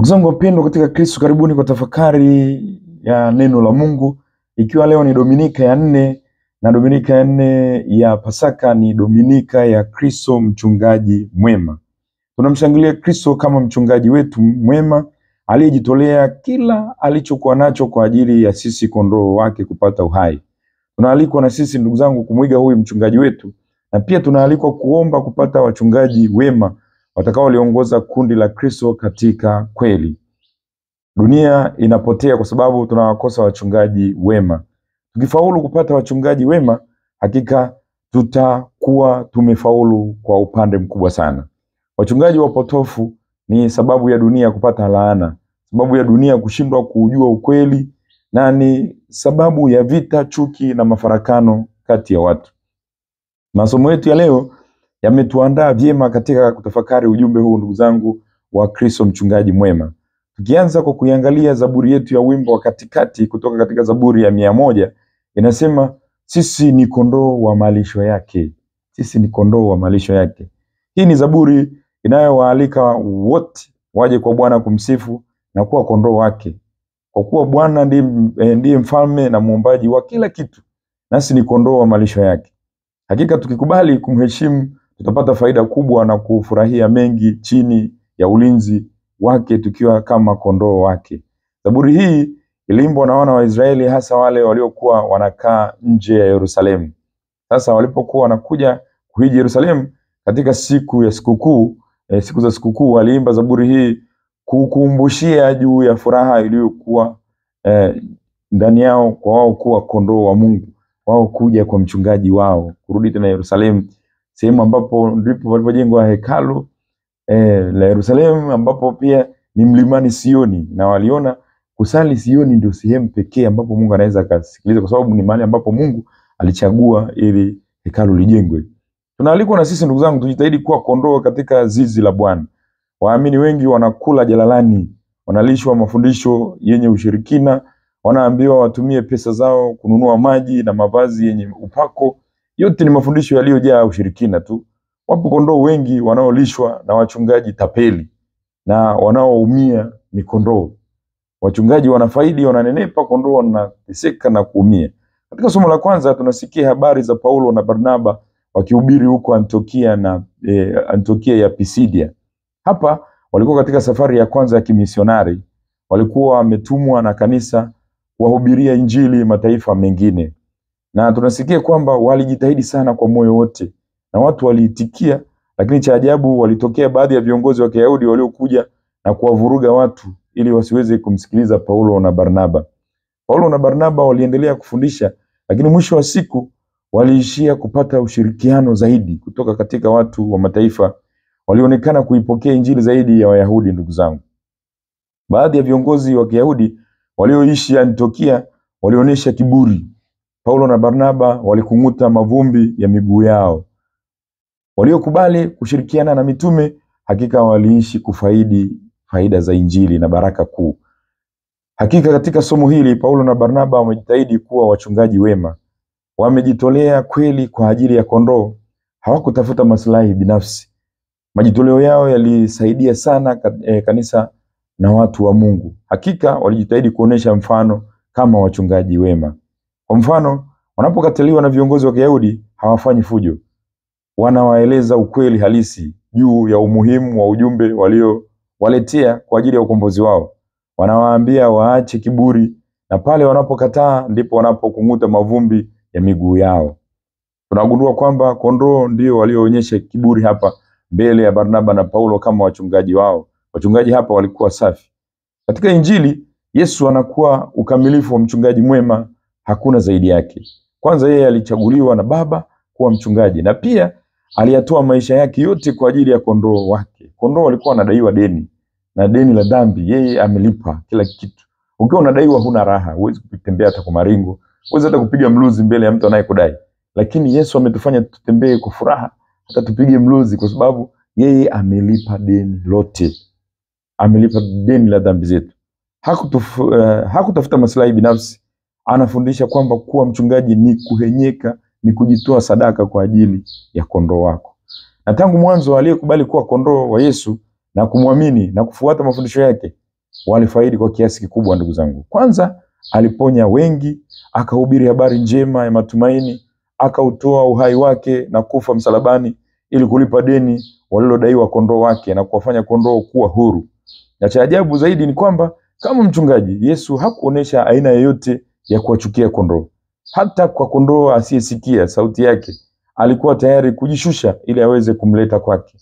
Ndugu zangu wapendwa katika Kristo, karibuni kwa tafakari ya neno la Mungu. Ikiwa leo ni Dominika ya 4 na Dominika ya 4 ya Pasaka ni Dominika ya Kristo mchungaji mwema. Tunamshangilia Kristo kama mchungaji wetu mwema aliyejitolea kila alichokuwa nacho kwa ajili ya sisi kondoo wake kupata uhai. Tunaalikwa na sisi ndugu zangu kumwiga huyu mchungaji wetu, na pia tunaalikwa kuomba kupata wachungaji wema watakaoliongoza kundi la Kristo katika kweli. Dunia inapotea kwa sababu tunawakosa wachungaji wema. Tukifaulu kupata wachungaji wema, hakika tutakuwa tumefaulu kwa upande mkubwa sana. Wachungaji wapotofu ni sababu ya dunia kupata laana, sababu ya dunia kushindwa kujua ukweli, na ni sababu ya vita, chuki na mafarakano kati ya watu. Masomo yetu ya leo yametuandaa vyema katika kutafakari ujumbe huu ndugu zangu wa Kristo mchungaji mwema. Tukianza kwa kuiangalia Zaburi yetu ya wimbo wa katikati kutoka katika Zaburi ya 100, inasema sisi ni kondoo wa malisho yake. Sisi ni kondoo wa malisho yake. Hii ni Zaburi inayowaalika wote waje kwa Bwana kumsifu na kuwa kondoo wake. Kwa kuwa Bwana ndiye mfalme na muumbaji wa kila kitu, nasi ni kondoo wa malisho yake. Hakika tukikubali kumheshimu tutapata faida kubwa na kufurahia mengi chini ya ulinzi wake tukiwa kama kondoo wake. Zaburi hii iliimbwa na wana wa Israeli, hasa wale waliokuwa wanakaa nje ya Yerusalemu. Sasa walipokuwa wanakuja kuhiji Yerusalemu katika siku za sikukuu, waliimba Zaburi hii kukumbushia juu ya furaha iliyokuwa ndani yao kwa wao kuwa kondoo wa Mungu, wao kuja kwa mchungaji wao, kurudi tena Yerusalemu, sehemu ambapo ndipo walipojengwa hekalu la Yerusalemu, ambapo pia ni mlimani Sioni, na waliona kusali Sioni ndio sehemu pekee ambapo Mungu anaweza kusikiliza, kwa sababu ni mahali ambapo Mungu alichagua ili hekalu lijengwe. Tunaalikwa na sisi ndugu zangu tujitahidi kuwa kondoo katika zizi la Bwana. Waamini wengi wanakula jalalani, wanalishwa mafundisho yenye ushirikina, wanaambiwa watumie pesa zao kununua maji na mavazi yenye upako. Yote ni mafundisho yaliyojaa ushirikina tu. Wapo kondoo wengi wanaolishwa na wachungaji tapeli, na wanaoumia ni kondoo. Wachungaji wanafaidi, wananenepa, kondoo wanateseka na kuumia. Katika somo la kwanza tunasikia habari za Paulo na Barnaba wakihubiri huko Antiokia ya Pisidia. Hapa walikuwa katika safari ya kwanza ya kimisionari. Walikuwa wametumwa na kanisa kuwahubiria Injili mataifa mengine. Na tunasikia kwamba walijitahidi sana kwa moyo wote na watu waliitikia, lakini cha ajabu walitokea baadhi ya viongozi wa Kiyahudi waliokuja na kuwavuruga watu ili wasiweze kumsikiliza Paulo na Barnaba. Paulo na Barnaba waliendelea kufundisha, lakini mwisho wa siku waliishia kupata ushirikiano zaidi kutoka katika watu wa mataifa. Walionekana kuipokea Injili zaidi ya Wayahudi ndugu zangu. Baadhi ya viongozi wa Kiyahudi walioishi Antiokia walionyesha kiburi. Paulo na Barnaba walikung'uta mavumbi ya miguu yao. Waliokubali kushirikiana na mitume hakika waliishi kufaidi faida za Injili na baraka kuu. Hakika katika somo hili Paulo na Barnaba wamejitahidi kuwa wachungaji wema. Wamejitolea kweli kwa ajili ya kondoo. Hawakutafuta maslahi binafsi. Majitoleo yao yalisaidia sana kanisa na watu wa Mungu. Hakika walijitahidi kuonesha mfano kama wachungaji wema. Kwa mfano, wanapokataliwa na viongozi wa Kiyahudi hawafanyi fujo. Wanawaeleza ukweli halisi juu ya umuhimu wa ujumbe waliowaletea kwa ajili ya ukombozi wao. Wanawaambia waache kiburi, na pale wanapokataa ndipo wanapokung'uta mavumbi ya miguu yao. Tunagundua kwamba kondoo ndio walioonyesha kiburi hapa mbele ya Barnaba na Paulo kama wachungaji wao. Wachungaji hapa walikuwa safi. Katika Injili Yesu anakuwa ukamilifu wa mchungaji mwema, hakuna zaidi yake. Kwanza yeye alichaguliwa na Baba kuwa mchungaji, na pia aliyatoa maisha yake yote kwa ajili ya kondoo wake. Kondoo walikuwa wanadaiwa deni, na deni la dhambi yeye amelipa kila kitu. Ukiwa unadaiwa huna raha, huwezi kutembea hata kwa maringo, huwezi hata kupiga mluzi mbele ya mtu anayekudai. Lakini Yesu ametufanya tutembee kwa furaha, hata tupige mluzi, kwa sababu yeye amelipa deni lote. Amelipa deni la dhambi zetu. Hakutafuta maslahi binafsi. Anafundisha kwamba kuwa mchungaji ni kuhenyeka, ni kujitoa sadaka kwa ajili ya kondoo wako. Na tangu mwanzo aliyekubali kuwa kondoo wa Yesu na kumwamini na kufuata mafundisho yake, walifaidi kwa kiasi kikubwa ndugu zangu. Kwanza aliponya wengi, akahubiri habari njema ya matumaini, akautoa uhai wake na kufa msalabani ili kulipa deni walilodaiwa kondoo wake na kuwafanya kondoo kuwa huru. Na cha ajabu zaidi ni kwamba kama mchungaji, Yesu hakuonesha aina yoyote ya kuwachukia kondoo. Hata kwa kondoo asiyesikia sauti yake, alikuwa tayari kujishusha ili aweze kumleta kwake.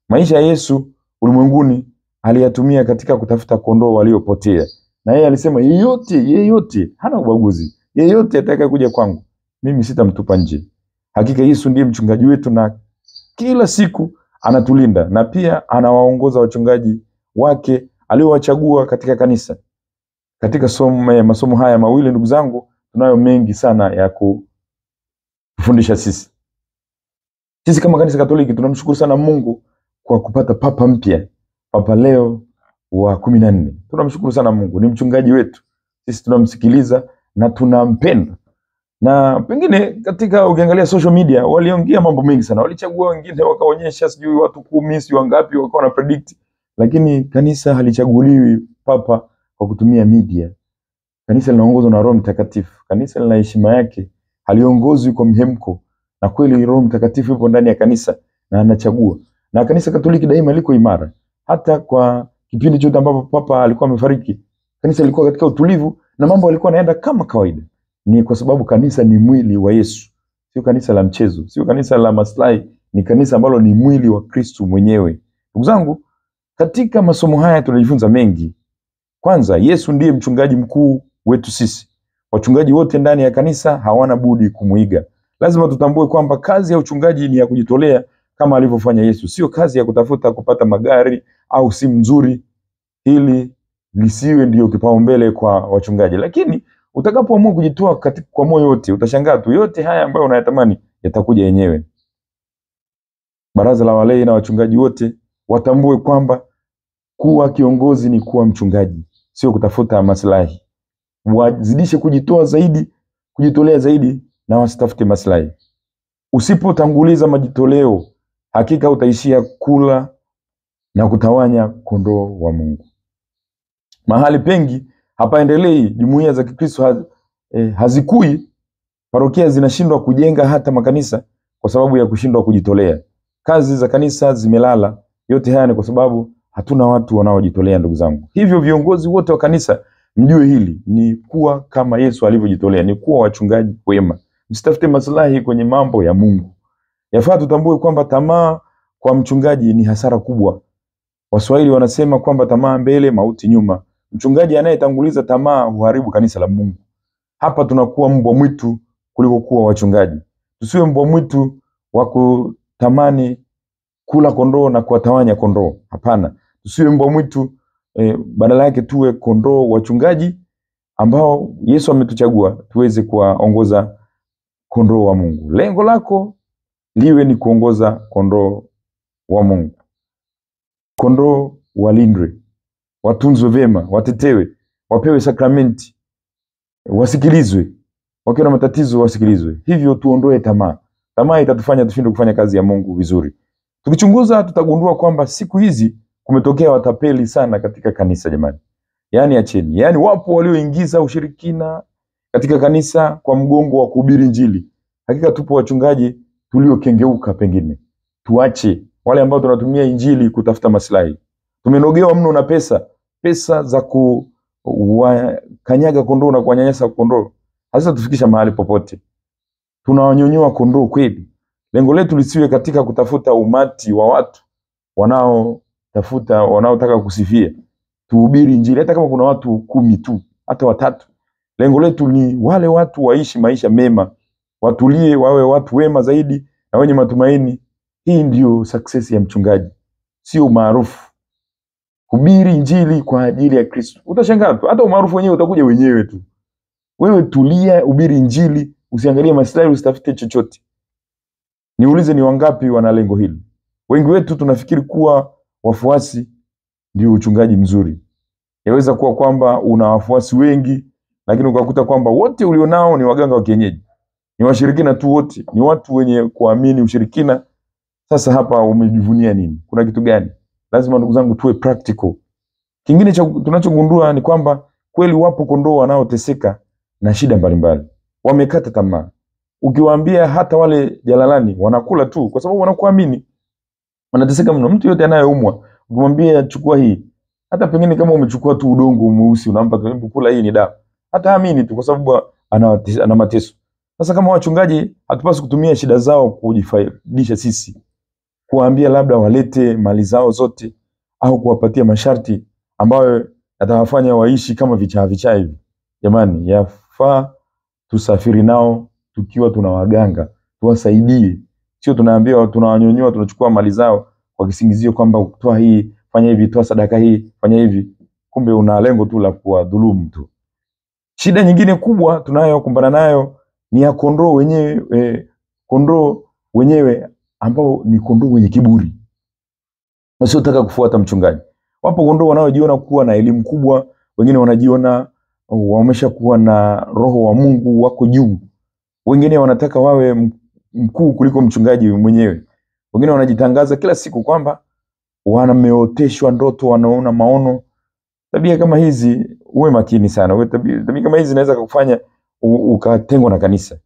Maisha ya Yesu ulimwenguni aliyatumia katika kutafuta kondoo waliopotea. Na yeye alisema yeyote, hana ubaguzi. Yeyote atakaye kuja kwangu, mimi sitamtupa nje. Hakika Yesu ndiye mchungaji wetu na kila siku anatulinda na pia anawaongoza wachungaji wake aliowachagua katika kanisa. Katika masomo haya mawili ndugu zangu, tunayo mengi sana ya kufundisha sisi. Sisi kama kanisa Katoliki tunamshukuru sana Mungu kwa kupata papa mpya, Papa Leo wa 14. Tunamshukuru sana Mungu, ni mchungaji wetu. Sisi tunamsikiliza na tunampenda. Na pengine katika ukiangalia social media waliongea mambo mengi sana. Walichagua wengine wakaonyesha sijui watu 10 si wangapi wakawa na predict. Lakini kanisa halichaguliwi papa kwa kutumia media. Kanisa linaongozwa na Roho Mtakatifu. Kanisa lina heshima yake, haliongozwi kwa mhemko. Na kweli Roho Mtakatifu yupo ndani ya kanisa na anachagua. Na kanisa Katoliki daima liko imara. Hata kwa kipindi chote ambapo papa alikuwa amefariki, kanisa lilikuwa katika utulivu na mambo yalikuwa yanaenda kama kawaida. Ni kwa sababu kanisa ni mwili wa Yesu. Sio kanisa la mchezo, sio kanisa la maslahi, ni kanisa ambalo ni mwili wa Kristo mwenyewe. Ndugu zangu, katika masomo haya tunajifunza mengi. Kwanza, Yesu ndiye mchungaji mkuu wetu sisi. Wachungaji wote ndani ya kanisa hawana budi kumuiga. Lazima tutambue kwamba kazi ya uchungaji ni ya kujitolea kama alivyofanya Yesu. Sio kazi ya kutafuta kupata magari au simu nzuri, ili lisiwe ndio kipaumbele kwa wachungaji. Lakini utakapoamua kujitoa kwa moyo wote, utashangaa tu yote haya ambayo unayatamani yatakuja yenyewe. Baraza la walei na wachungaji wote watambue kwamba kuwa kiongozi ni kuwa mchungaji, sio kutafuta maslahi. Wazidishe kujitoa zaidi, kujitolea zaidi na wasitafute maslahi. Usipotanguliza majitoleo, hakika utaishia kula na kutawanya kondoo wa Mungu. Mahali pengi hapaendelei, jumuiya za Kikristo hazikui, parokia zinashindwa kujenga hata makanisa kwa sababu ya kushindwa kujitolea. Kazi za kanisa zimelala. Yote haya ni kwa sababu hatuna watu wanaojitolea ndugu zangu. Hivyo viongozi wote wa kanisa mjue hili, ni kuwa kama Yesu alivyojitolea, ni kuwa wachungaji wema. Msitafute maslahi kwenye mambo ya Mungu. Yafaa tutambue kwamba tamaa kwa mchungaji ni hasara kubwa. Waswahili wanasema kwamba tamaa mbele, mauti nyuma. Mchungaji anayetanguliza tamaa huharibu kanisa la Mungu. Hapa tunakuwa mbwa mwitu kuliko kuwa wachungaji. Tusiwe mbwa mwitu wa kutamani kula kondoo na kuwatawanya kondoo. Hapana. Tusiwe mbwa mwitu, badala yake tuwe kondoo wachungaji ambao Yesu ametuchagua tuweze kuwaongoza kondoo wa Mungu. Lengo lako liwe ni kuongoza kondoo wa Mungu. Kondoo walindwe, watunzwe vema, watetewe, wapewe sakramenti, wasikilizwe. Wakiwa na matatizo wasikilizwe. Hivyo tuondoe tamaa. Tamaa itatufanya tushindwe kufanya kazi ya Mungu vizuri. Tukichunguza tutagundua kwamba siku hizi kumetokea watapeli sana katika kanisa jamani. Yaani acheni. Yaani wapo walioingiza ushirikina katika kanisa kwa mgongo wa kuhubiri Injili. Hakika tupo wachungaji tuliokengeuka pengine. Tuache wale ambao tunatumia Injili kutafuta maslahi. Tumenogewa mno na pesa za kanyaga kondoo na kuwanyanyasa kondoo. Hasa tufikisha mahali popote. Tunawanyonyoa kondoo kweli. Lengo letu lisiwe katika kutafuta umati wa watu wanaotaka kusifia. Tuhubiri Injili hata kama kuna watu 10 tu, hata 3. Lengo letu ni wale watu waishi maisha mema, watulie, wawe watu wema zaidi na wenye matumaini. Hii ndio success ya mchungaji, sio maarufu. Hubiri Injili kwa ajili ya Kristo. Utashangaa tu, hata umaarufu wenyewe utakuja wenyewe tu. Wewe tulia, hubiri Injili, usiangalie maslahi, usitafute chochote. Niulize ni wangapi wana lengo hili? Wengi wetu tunafikiri kuwa wafuasi ndio uchungaji mzuri. Yaweza kuwa kwamba una wafuasi wengi, lakini ukakuta kwamba wote ulionao ni waganga wa kienyeji. Ni washirikina tu wote, ni watu wenye kuamini ushirikina. Sasa hapa umejivunia nini? Kuna kitu gani? Lazima ndugu zangu tuwe practical. Kingine tunachogundua ni kwamba kweli wapo kondoo wanaoteseka na shida mbalimbali. Wamekata tamaa. Ukiwaambia hata wale jalalani wanakula tu kwa sababu wanakuamini. Wanateseka mno. Mtu yote anayeumwa, ukimwambia chukua hii, hata pengine kama umechukua tu udongo mweusi unampa tu, kula hii ni dawa, hata amini tu kwa sababu ana mateso. Sasa kama wachungaji hatupaswi kutumia shida zao kujifaidisha sisi, kuwaambia labda walete mali zao zote au kuwapatia masharti ambayo yatawafanya waishi kama vichaa hivi. Jamani, yafaa tusafiri nao tukiwa tunawaganga, tuwasaidie. Sio tunaambia tunawanyonyoa, tunachukua mali zao kwa kisingizio kwamba toa hii, fanya hivi, toa sadaka hii, fanya hivi. Kumbe una lengo tu la kuwadhulumu tu. Shida nyingine kubwa tunayokumbana nayo ni ya kondoo wenyewe ambao ni kondoo wenye kiburi. Wasiotaka kufuata mchungaji. Wapo kondoo wanaojiona kuwa na elimu kubwa, wengine wanajiona wameshakuwa na roho wa Mungu, wako juu. Wengine wanataka wawe mkuu kuliko mchungaji mwenyewe. Wengine wanajitangaza kila siku kwamba wameoteshwa ndoto, wanaona maono. Tabia kama hizi uwe makini sana. Tabia kama hizi zinaweza kukufanya ukatengwa na kanisa,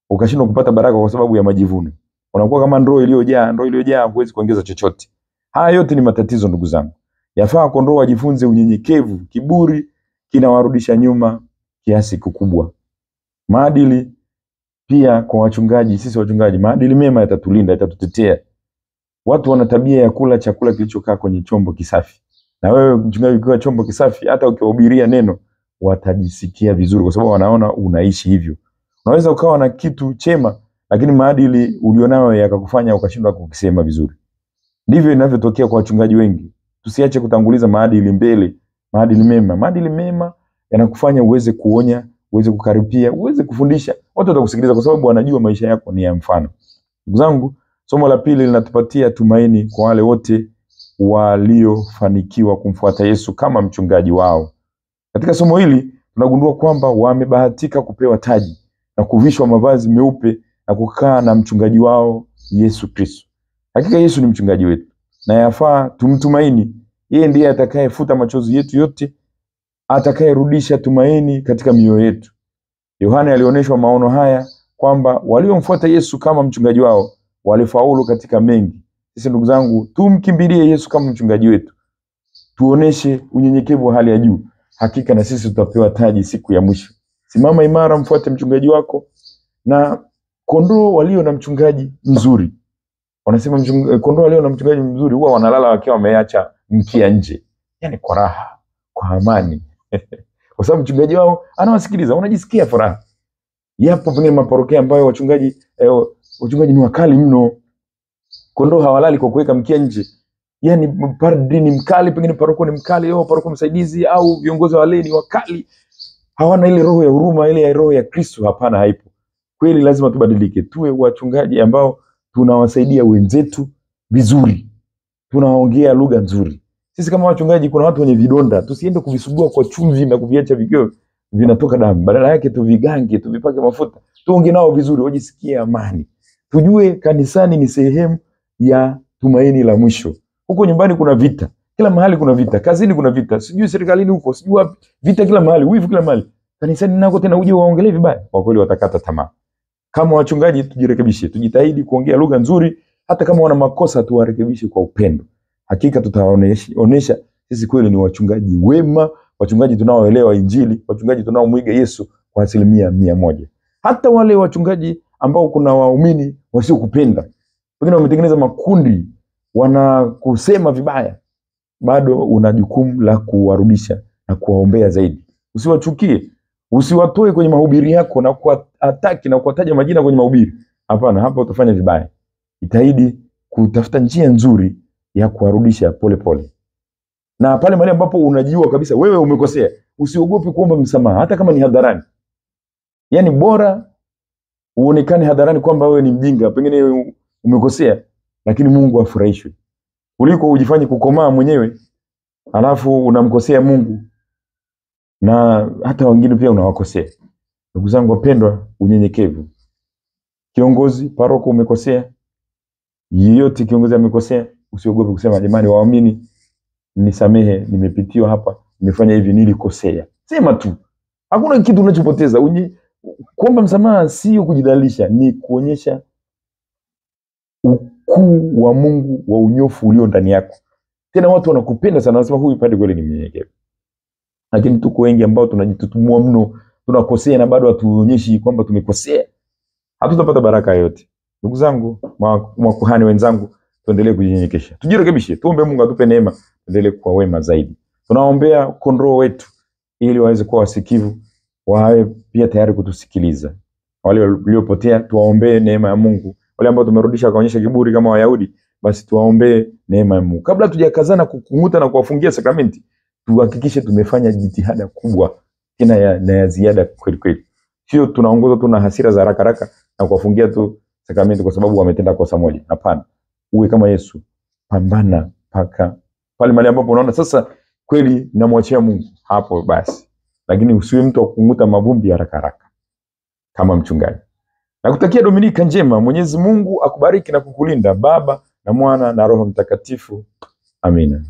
ukashindwa kupata baraka kwa sababu ya majivuno. Unakuwa kama ndoo iliyojaa, huwezi kuongeza chochote. Haya yote ni matatizo ndugu zangu. Yafaa kondoo wajifunze unyenyekevu. Kiburi kinawarudisha nyuma kiasi kikubwa. Maadili pia kwa wachungaji, sisi wachungaji, maadili mema yatatulinda, yatatutetea. Watu wana tabia ya kula chakula kilichokaa kwenye chombo kisafi. Na wewe mchungaji ukiwa chombo kisafi, hata ukiwahubiria neno watajisikia vizuri kwa sababu wanaona unaishi hivyo. Unaweza ukawa na kitu chema lakini maadili ulionayo yakakufanya ukashindwa kukisema vizuri. Ndivyo inavyotokea kwa wachungaji wengi. Tusiache kutanguliza maadili mbele, maadili mema. Maadili mema yanakufanya uweze kuonya, uweze kukaripia, uweze kufundisha. Watu watakusikiliza kwa sababu wanajua maisha yako ni ya mfano. Ndugu zangu, somo la pili linatupatia tumaini kwa wale wote waliofanikiwa kumfuata Yesu kama mchungaji wao. Katika somo hili tunagundua kwamba wamebahatika kupewa taji na kuvishwa mavazi meupe na kukaa na mchungaji wao Yesu Kristo. Hakika Yesu ni mchungaji wetu na yafaa tumtumaini. Yeye ndiye atakayefuta machozi yetu yote, atakayerudisha tumaini katika mioyo yetu. Yohana alionyeshwa maono haya kwamba waliomfuata Yesu kama mchungaji wao walifaulu katika mengi. Sisi ndugu zangu, tumkimbilie Yesu kama mchungaji wetu. Tuoneshe unyenyekevu wa hali ya juu. Hakika na sisi tutapewa taji siku ya mwisho. Simama imara, mfuate mchungaji wako. Na kondoo walio na mchungaji mzuri, wanasema kondoo walio na mchungaji mzuri huwa wanalala wakiwa wameacha mkia nje. Yaani kwa raha, kwa amani. Kwa sababu mchungaji wao anawasikiliza, wanajisikia furaha. Yapo pengine maparokea ambayo wachungaji ni wakali mno. Kondoo hawalali kwa kuweka mkia nje. Yaani padri ni mkali, pengine paroko ni mkali, paroko msaidizi au viongozi wa leo ni wakali. Hawana ile roho ya huruma, ile ya roho ya Kristo. Hapana, haipo. Kweli lazima tubadilike. Tuwe wachungaji ambao tunawasaidia wenzetu vizuri. Tunaongea lugha nzuri. Sisi kama wachungaji, kuna watu wenye vidonda, tusiende kuvisugua kwa chumvi na kuviacha vikiwa vinatoka damu. Badala yake tuvigange, tuvipake mafuta. Tuongee nao vizuri, wajisikie amani. Tujue kanisani ni sehemu ya tumaini la mwisho. Huko nyumbani kuna vita, kila mahali kuna vita, kazini kuna vita, sijui serikalini huko, sijui wapi, vita kila mahali, wivu kila mahali. Kanisani nako tena uje waongelee vibaya, kwa kweli watakata tamaa. Kama wachungaji tujirekebishe, tujitahidi kuongea lugha nzuri, hata kama wana makosa tuwarekebishe kwa upendo. Hakika tutaonesha sisi kweli ni wachungaji wema, wachungaji tunaoelewa Injili, wachungaji tunaomwiga Yesu kwa 100%. Hata wale wachungaji ambao kuna waumini wasiokupenda, wengine wametengeneza makundi wanakusema vibaya, bado una jukumu la kuwarudisha na kuwaombea zaidi. Usiwachukie, usiwatoe kwenye mahubiri yako na kuataki na kuwataja majina kwenye mahubiri. Hapana, hapo utafanya vibaya. Jitahidi kutafuta njia nzuri ya kuwarudisha pole pole. Na pale mahali ambapo unajua kabisa wewe umekosea, usiogope kuomba msamaha hata kama ni hadharani. Yaani bora uonekane hadharani kwamba wewe ni mjinga, pengine umekosea, lakini Mungu afurahishwe, kuliko ujifanye kukomaa mwenyewe alafu unamkosea Mungu na hata wengine pia unawakosea. Ndugu zangu wapendwa, unyenyekevu. Kiongozi, paroko umekosea, yeyote kiongozi amekosea, usiogope kusema jamani waamini, nisamehe, nimepitiwa hapa, nimefanya hivi, nilikosea. Sema tu. Hakuna kitu unachopoteza. Kuomba msamaha sio kujidhalilisha, ni kuonyesha ukuu wa Mungu wa unyofu ulio ndani yako. Tena watu wanakupenda sana, wanasema huyu padri kweli ni mnyenyekevu. Lakini tuko wengi ambao tunajitutumua mno, tunakosea na bado hatuonyeshi kwamba tumekosea. Hatutapata baraka yote. Ndugu zangu, makuhani wenzangu, tuendelee kujinyenyekesha. Tujirekebishe, tuombe Mungu atupe neema, tuendelee kuwa wema zaidi. Tunaombea kondoo wetu ili waweze kuwa wasikivu, wawe pia tayari kutusikiliza. Wale waliopotea tuwaombee neema ya Mungu. Wale ambao tumerudisha kaonyesha kiburi kama Wayahudi, basi tuwaombee neema ya Mungu. Kabla tujakazana kukung'uta na kuwafungia sakramenti, tuhakikishe tumefanya jitihada kubwa tena ya ziada kweli kweli. Sio tunaongoza tu na hasira za haraka haraka na kuwafungia tu sakramenti kwa sababu wametenda kosa moja. Hapana. Uwe kama Yesu. Pambana mpaka pale mahali ambapo unaona sasa kweli namwachia Mungu, hapo basi. Lakini usiwe mtu wa kung'uta mavumbi haraka haraka kama mchungaji. Nakutakia Dominika njema. Mwenyezi Mungu akubariki na kukulinda, Baba na Mwana na Roho Mtakatifu. Amina.